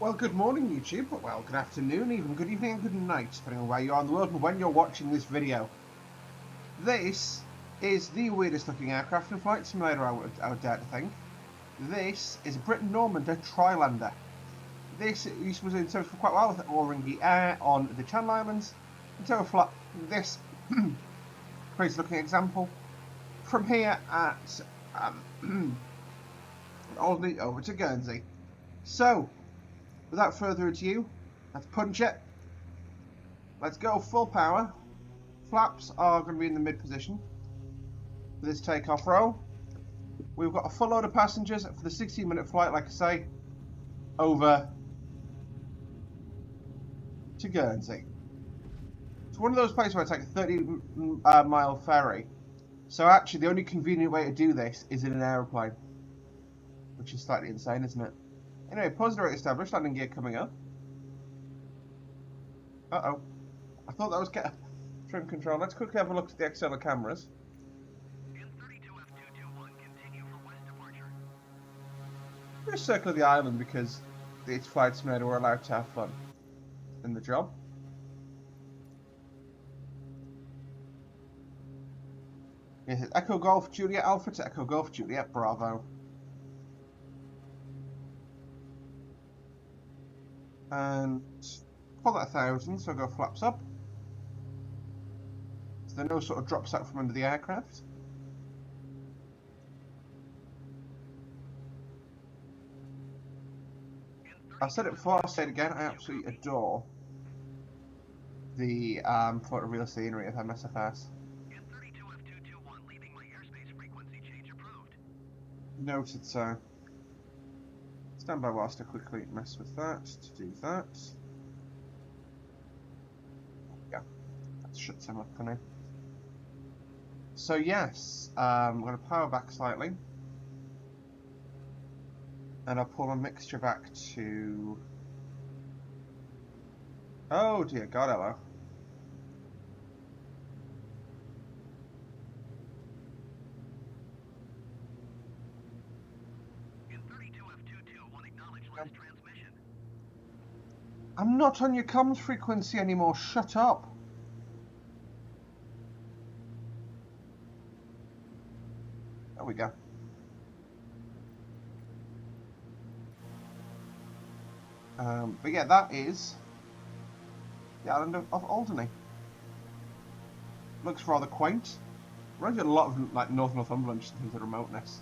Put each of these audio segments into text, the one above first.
Well, good morning, YouTube. Well, good afternoon, even good evening and good night, depending on where you are in the world and when you're watching this video. This is the weirdest looking aircraft in Flight Simulator, I would dare to think. This is a Britain-Normander Trislander. This was in service for quite a while with Alderney Air on the Channel Islands until we flew this crazy looking example from here at Alderney over to Guernsey. So, without further ado, let's punch it. Let's go full power. Flaps are going to be in the mid position for this takeoff row. We've got a full load of passengers for the 16-minute flight, like I say, over to Guernsey. It's one of those places where it's like a 30-mile ferry. So actually, the only convenient way to do this is in an aeroplane, which is slightly insane, isn't it? Anyway, positive rate established, landing gear coming up. Uh-oh. I thought that was trim control. Let's quickly have a look at the external cameras. Just circle the island because it's Flight Simulator, we're allowed to have fun in the job. Yes, Echo Golf Juliet Alpha to Echo Golf Juliet Bravo. And call that 1,000, so go flaps up. So the nose sort of drops out from under the aircraft. I've said it before, I'll say it again, I absolutely adore the photo real scenery of MSFS. Noted, sir. Stand by whilst I quickly mess with that to do that. Yeah, that shuts him up for now. So yes, I'm going to power back slightly. And I'll pull a mixture back to... Oh dear God, hello. I'm not on your comms frequency anymore, shut up. There we go. But yeah, that is the island of Alderney. Looks rather quaint. Reminds me a lot of like Northumberland just in terms of remoteness.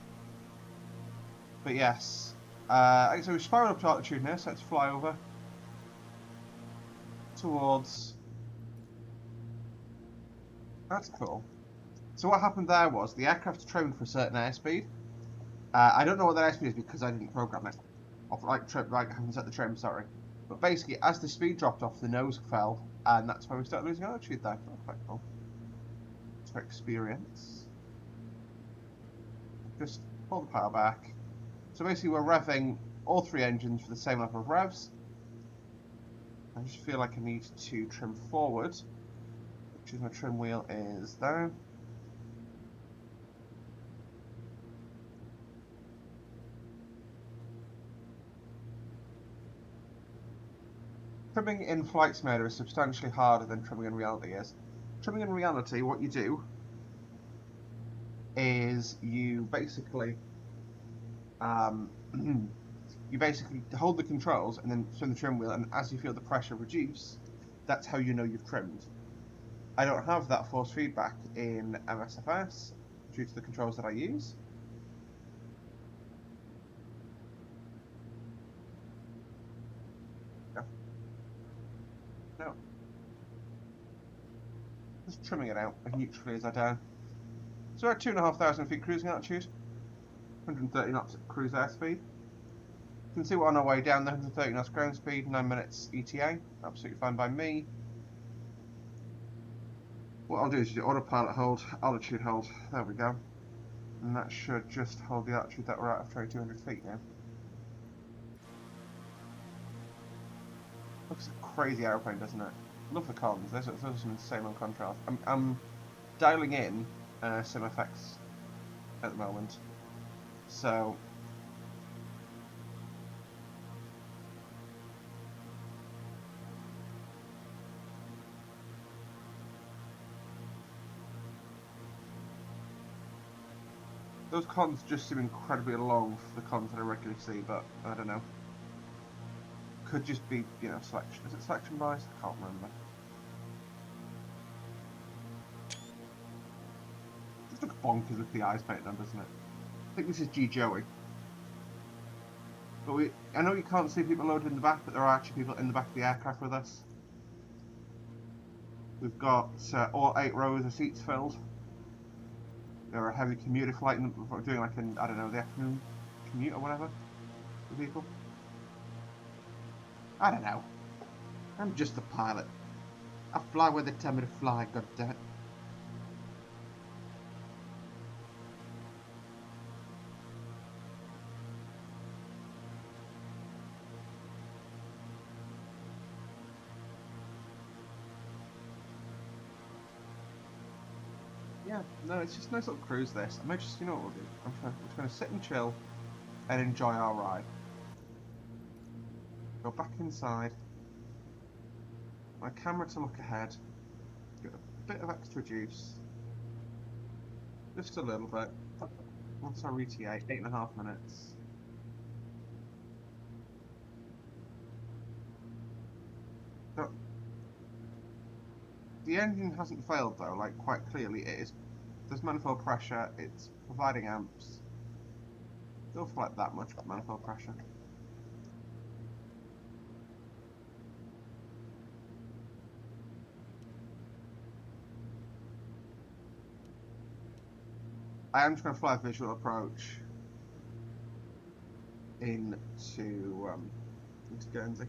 But yes, so we've spiraled up to altitude now, so let's fly over towards. That's cool. So what happened there was the aircraft trained for a certain airspeed. I don't know what that airspeed is because I didn't program it. I haven't set the trim, sorry. But basically, as the speed dropped off, the nose fell, and that's why we started losing altitude there. That's quite cool. It's for experience. Just pull the power back. So basically, we're revving all three engines for the same level of revs. I just feel like I need to trim forward, which is my trim wheel is there. Trimming in Flight Simulator is substantially harder than trimming in reality is. Trimming in reality, what you do is you basically hold the controls and then spin the trim wheel, and as you feel the pressure reduce, that's how you know you've trimmed. I don't have that force feedback in MSFS due to the controls that I use. No. Just trimming it out as neutrally as I can. So we're at 2,500 feet cruising altitude, 130 knots at cruise airspeed. You can see we're on our way down, the 130 knots ground speed, 9 minutes ETA, absolutely fine by me. What I'll do is do autopilot hold, altitude hold, there we go. And that should just hold the altitude that we're at after 200 feet now. Looks like a crazy aeroplane, doesn't it? Love the columns, those are some insane on contrast. I'm dialing in sim effects at the moment. So Those cons just seem incredibly long for the cons that I regularly see, but I don't know. Could just be, you know, selection. Is it selection bias? I can't remember. It looks bonkers with the eyes painted on, doesn't it? I think this is G Joey. But I know you can't see people loaded in the back, but there are actually people in the back of the aircraft with us. We've got all 8 rows of seats filled. There are a heavy commuter flight, doing like an, I don't know, the afternoon commute or whatever for people. I don't know. I'm just a pilot. I fly where they tell me to fly, goddammit. Yeah, no, it's just a nice little cruise this. I might just, you know what we'll do? I'm just going to sit and chill and enjoy our ride. Go back inside. My camera to look ahead. Get a bit of extra juice. Just a little bit. Once I reach 8.5 minutes. So, the engine hasn't failed though, like quite clearly it is. There's manifold pressure, it's providing amps. Don't feel like that much manifold pressure. I am just going to fly a visual approach into Guernsey.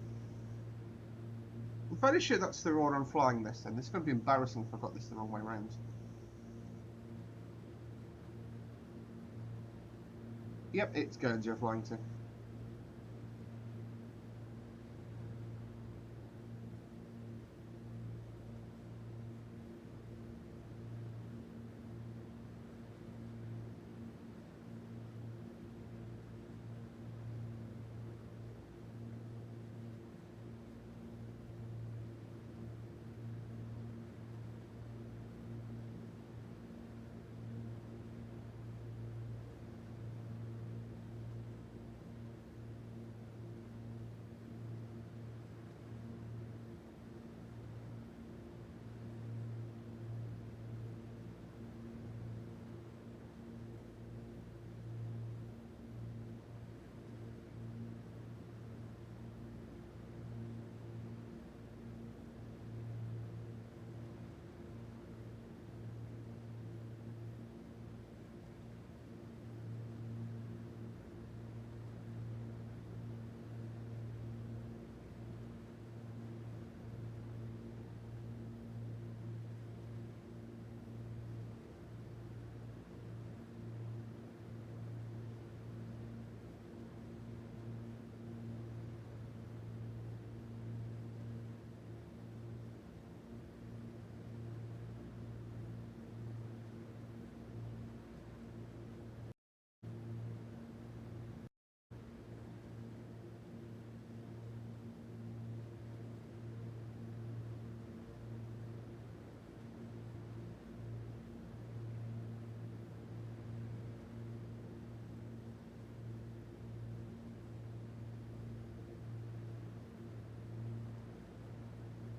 I'm fairly sure that's the order I'm flying this then. This is going to be embarrassing if I got this the wrong way around. Yep, it's Guernsey I'm flying to.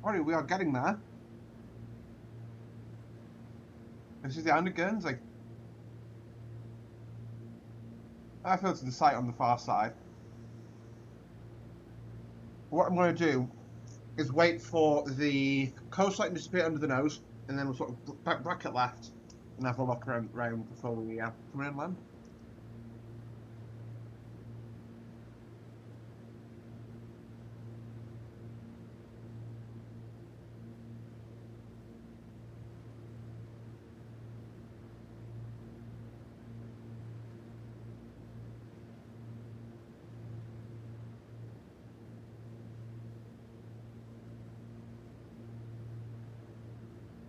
Alright, we are getting there. This is the end of Guernsey. I feel to the site on the far side. What I'm going to do is wait for the coastline to disappear under the nose, and then we'll sort of bracket left and have a look around before we come in and land.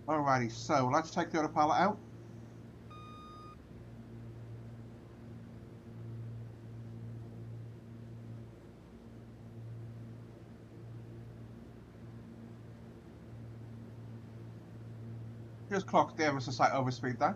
Alrighty, so let's take the autopilot out. Just clocked the ever so slight overspeed there.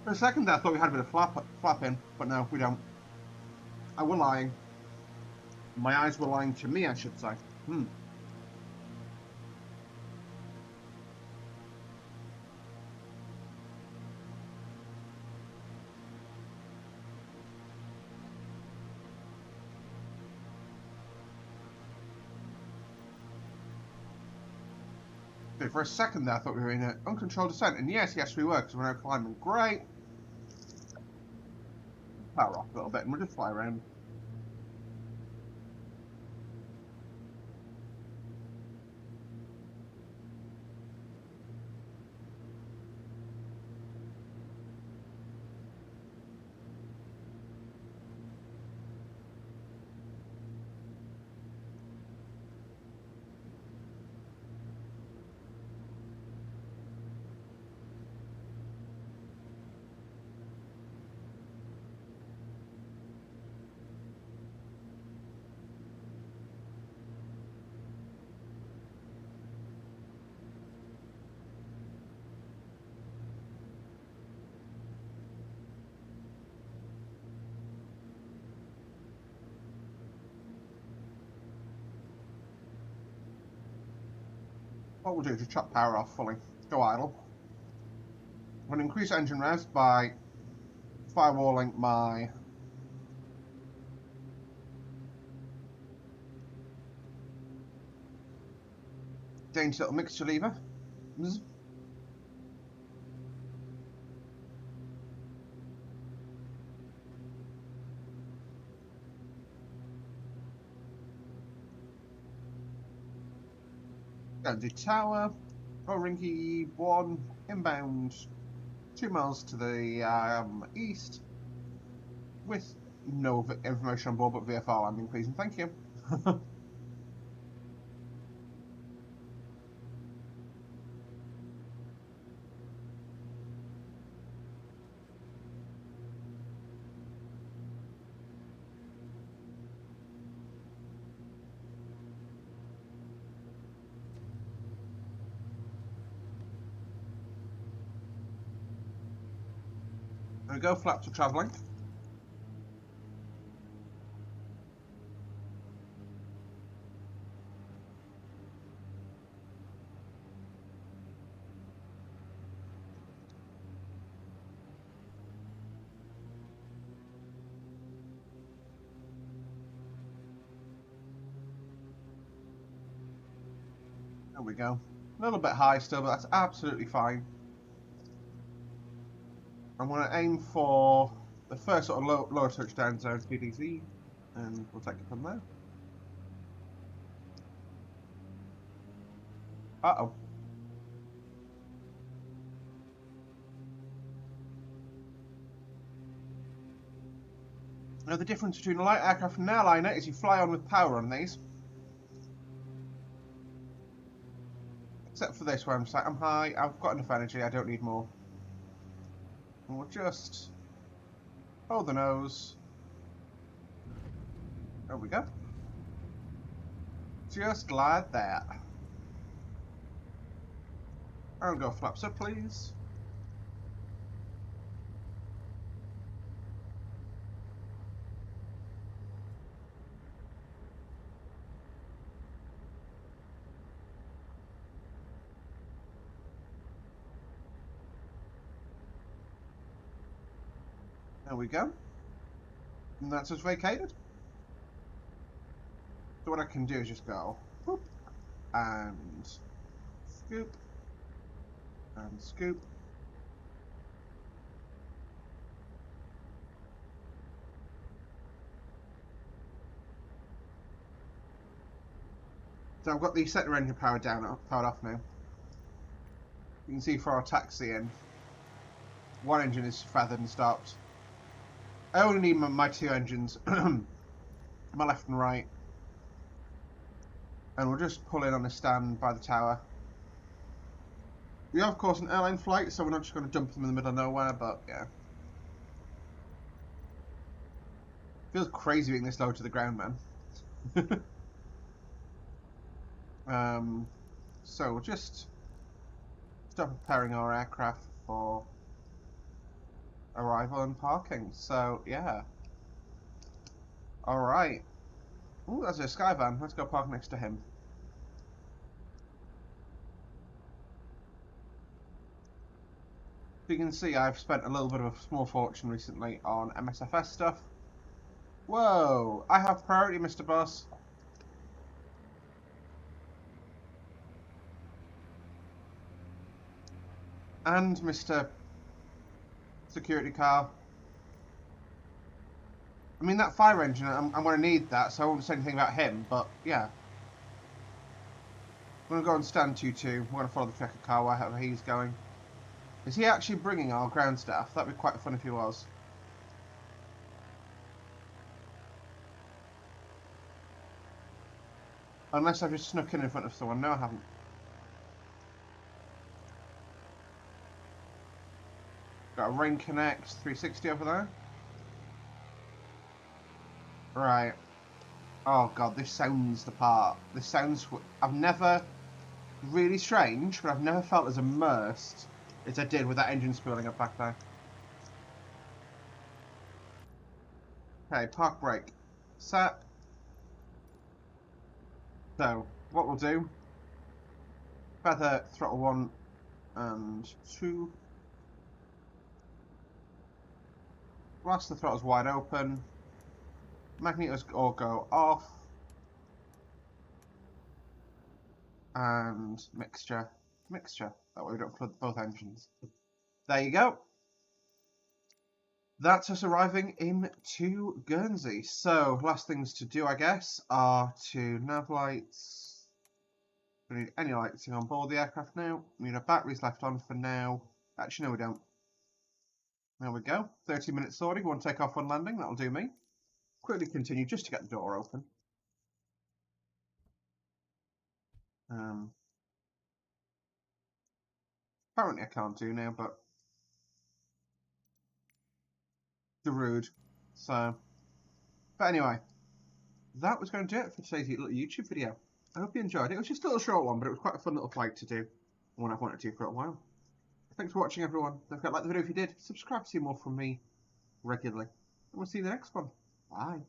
For a second there, I thought we had a bit of flapping, but no, we don't. I were lying. My eyes were lying to me, I should say. Okay, for a second there, I thought we were in an uncontrolled descent, and yes, we were, because we're now climbing. Great. Power off a little bit, and we'll just fly around. What we'll do is just chop power off fully. Go idle. I'm going to increase engine revs by firewalling my dainty little mixture lever. Guernsey Tower, Rinky 1, inbound 2 miles to the east, with no information on board but VFR landing, please, and thank you. There we go, flaps are travelling. There we go. A little bit high still, but that's absolutely fine. I'm going to aim for the first sort of lower touchdown zone, PDZ, and we'll take it from there. Uh-oh. Now the difference between a light aircraft and an airliner is you fly on with power on these. Except for this where I'm sat, I'm high, I've got enough energy, I don't need more. And we'll just hold the nose. There we go. Just like that. And go flaps up, please. There we go. And that's us vacated. So what I can do is just go whoop, and scoop, and scoop. So I've got the center engine powered off now. You can see for our taxiing, one engine is feathered and stopped. I only need my 2 engines, my left and right. And we'll just pull in on a stand by the tower. We are, of course, an airline flight, so we're not just going to dump them in the middle of nowhere, but yeah. Feels crazy being this low to the ground, man. So we'll just start preparing our aircraft for arrival and parking. So, yeah. Alright. Ooh, there's a sky van. Let's go park next to him. You can see I've spent a little bit of a small fortune recently on MSFS stuff. Whoa! I have priority, Mr. Boss. And Mr. Security Car. I mean, that fire engine, I'm going to need that, so I won't say anything about him, but yeah. I'm going to go and stand 2-2. We're going to follow the checker car wherever he's going. Is he actually bringing our ground staff? That'd be quite fun if he was. Unless I've just snuck in front of someone. No, I haven't. Got a Rain Connect 360 over there. Right. Oh god, this sounds the part. This sounds... I've never... Really strange, but I've never felt as immersed as I did with that engine spooling up back there. Okay, park brake. Set. So, what we'll do... Feather throttle 1 and 2. Whilst the throttle's wide open, magnetos all go off, and mixture. That way we don't flood both engines. There you go. That's us arriving into Guernsey. So, last things to do, I guess, are to nav lights. We don't need any lighting on board the aircraft now. We need our batteries left on for now. Actually, no, we don't. There we go. 30 minutes sorting. We want to take off on landing. That'll do me. Quickly continue just to get the door open. Apparently I can't do now, but the rude. So, but anyway, that was going to do it for today's little YouTube video. I hope you enjoyed it. It was just a little short one, but it was quite a fun little flight to do. One I've wanted to do for a while. Thanks for watching, everyone. Don't forget to like the video if you did. Subscribe to see more from me regularly. And we'll see you in the next one. Bye.